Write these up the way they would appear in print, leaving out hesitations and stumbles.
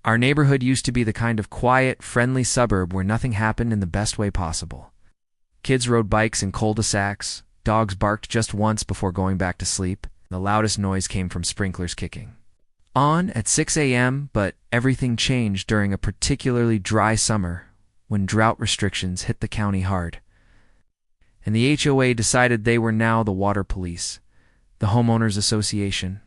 Our neighborhood used to be the kind of quiet, friendly suburb where nothing happened in the best way possible. Kids rode bikes in cul-de-sacs, dogs barked just once before going back to sleep, and the loudest noise came from sprinklers kicking on at 6 a.m., but everything changed during a particularly dry summer when drought restrictions hit the county hard. And the HOA decided they were now the water police, the homeowners association,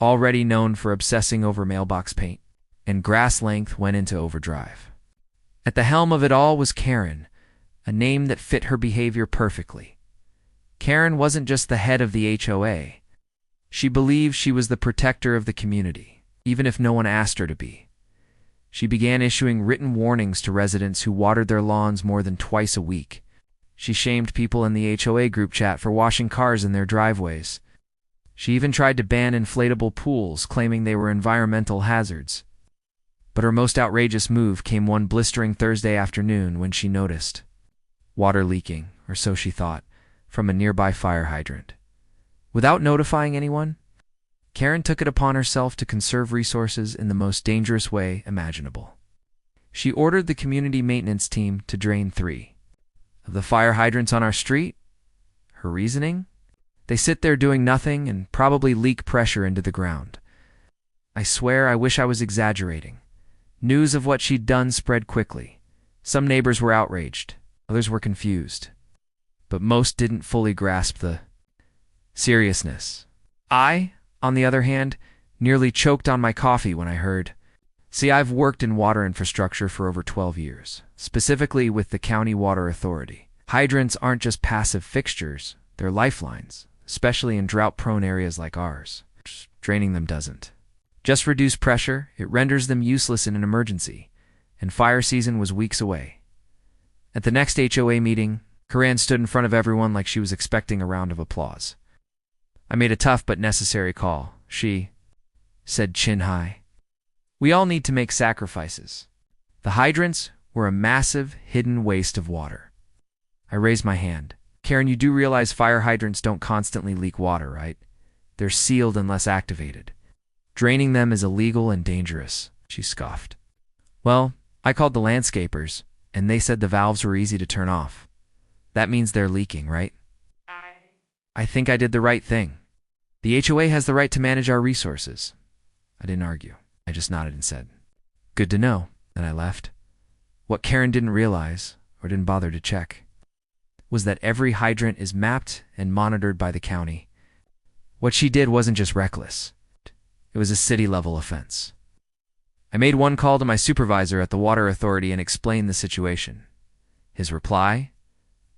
already known for obsessing over mailbox paint, and grass length went into overdrive. At the helm of it all was Karen, a name that fit her behavior perfectly. Karen wasn't just the head of the HOA. She believed she was the protector of the community, even if no one asked her to be. She began issuing written warnings to residents who watered their lawns more than twice a week. She shamed people in the HOA group chat for washing cars in their driveways. She even tried to ban inflatable pools, claiming they were environmental hazards. But her most outrageous move came one blistering Thursday afternoon when she noticed water leaking, or so she thought, from a nearby fire hydrant. Without notifying anyone, Karen took it upon herself to conserve resources in the most dangerous way imaginable. She ordered the community maintenance team to drain 3 of the fire hydrants on our street. Her reasoning? They sit there doing nothing and probably leak pressure into the ground. I swear I wish I was exaggerating. News of what she'd done spread quickly. Some neighbors were outraged, others were confused, but most didn't fully grasp the seriousness. I, on the other hand, nearly choked on my coffee when I heard. See, I've worked in water infrastructure for over 12 years, specifically with the County Water Authority. Hydrants aren't just passive fixtures, they're lifelines, especially in drought-prone areas like ours. Draining them doesn't just reduce pressure, it renders them useless in an emergency, and fire season was weeks away. At the next HOA meeting, Karen stood in front of everyone like she was expecting a round of applause. I made a tough but necessary call, she said chin high. We all need to make sacrifices. The hydrants were a massive, hidden waste of water. I raised my hand. Karen, you do realize fire hydrants don't constantly leak water, right? They're sealed unless activated. Draining them is illegal and dangerous, she scoffed. Well, I called the landscapers, and they said the valves were easy to turn off. That means they're leaking, right? I think I did the right thing. The HOA has the right to manage our resources. I didn't argue. I just nodded and said, good to know, and I left. What Karen didn't realize, or didn't bother to check, was that every hydrant is mapped and monitored by the county. What she did wasn't just reckless. It was a city-level offense. I made one call to my supervisor at the Water Authority and explained the situation. His reply?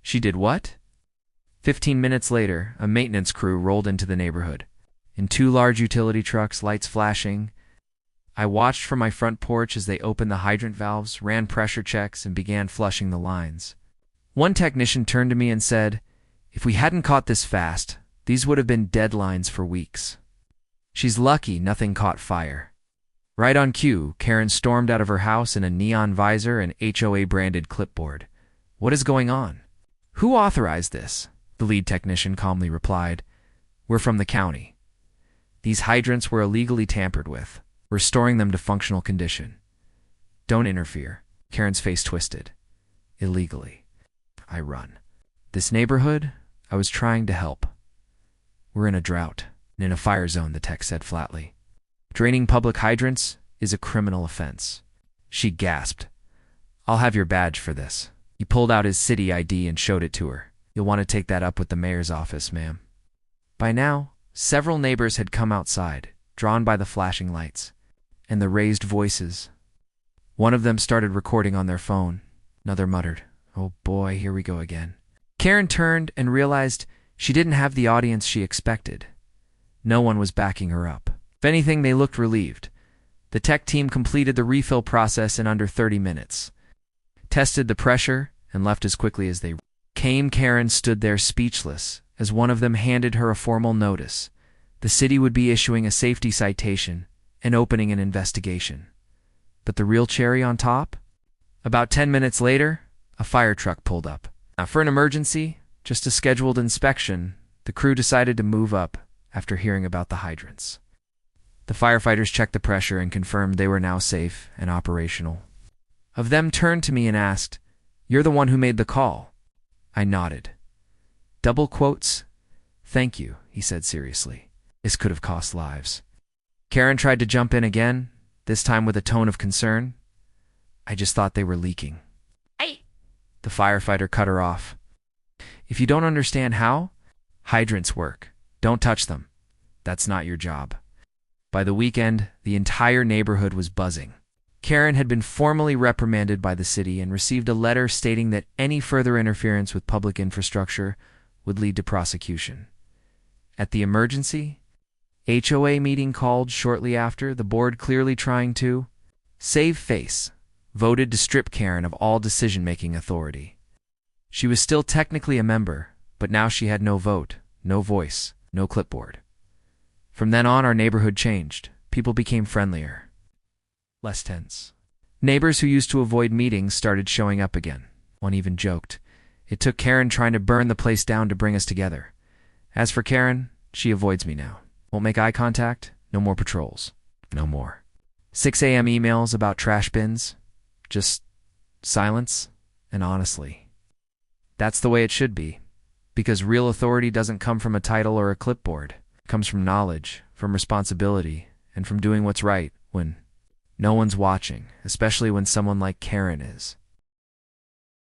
She did what? 15 minutes later, a maintenance crew rolled into the neighborhood. In 2 large utility trucks, lights flashing. I watched from my front porch as they opened the hydrant valves, ran pressure checks, and began flushing the lines. One technician turned to me and said, if we hadn't caught this fast, these would have been deadlines for weeks. She's lucky nothing caught fire. Right on cue, Karen stormed out of her house in a neon visor and HOA-branded clipboard. What is going on? Who authorized this? The lead technician calmly replied. We're from the county. These hydrants were illegally tampered with, restoring them to functional condition. Don't interfere. Karen's face twisted. Illegally. I run. This neighborhood, I was trying to help. We're in a drought, and in a fire zone, the tech said flatly. Draining public hydrants is a criminal offense. She gasped. I'll have your badge for this. He pulled out his city ID and showed it to her. You'll want to take that up with the mayor's office, ma'am. By now, several neighbors had come outside, drawn by the flashing lights and the raised voices. One of them started recording on their phone. Another muttered, oh boy, here we go again. Karen turned and realized she didn't have the audience she expected. No one was backing her up. If anything, they looked relieved. The tech team completed the refill process in under 30 minutes, tested the pressure, and left as quickly as they came. Karen stood there speechless as one of them handed her a formal notice. The city would be issuing a safety citation and opening an investigation. But the real cherry on top? About 10 minutes later, a fire truck pulled up. Not for an emergency, just a scheduled inspection. The crew decided to move up after hearing about the hydrants. The firefighters checked the pressure and confirmed they were now safe and operational. Of them turned to me and asked, "You're the one who made the call?" I nodded. Double quotes. "Thank you," he said seriously. "This could have cost lives." Karen tried to jump in again, this time with a tone of concern. "I just thought they were leaking." The firefighter cut her off. "If you don't understand how, hydrants work. Don't touch them. That's not your job." By the weekend, the entire neighborhood was buzzing. Karen had been formally reprimanded by the city and received a letter stating that any further interference with public infrastructure would lead to prosecution. At the emergency HOA meeting called shortly after, the board, clearly trying to save face, voted to strip Karen of all decision-making authority. She was still technically a member, but now she had no vote, no voice, no clipboard. From then on, our neighborhood changed. People became friendlier, less tense. Neighbors who used to avoid meetings started showing up again. One even joked, "It took Karen trying to burn the place down to bring us together." As for Karen, she avoids me now. Won't make eye contact, no more patrols. No more 6 a.m. emails about trash bins. Just silence, and honestly, that's the way it should be. Because real authority doesn't come from a title or a clipboard. It comes from knowledge, from responsibility, and from doing what's right when no one's watching, especially when someone like Karen is.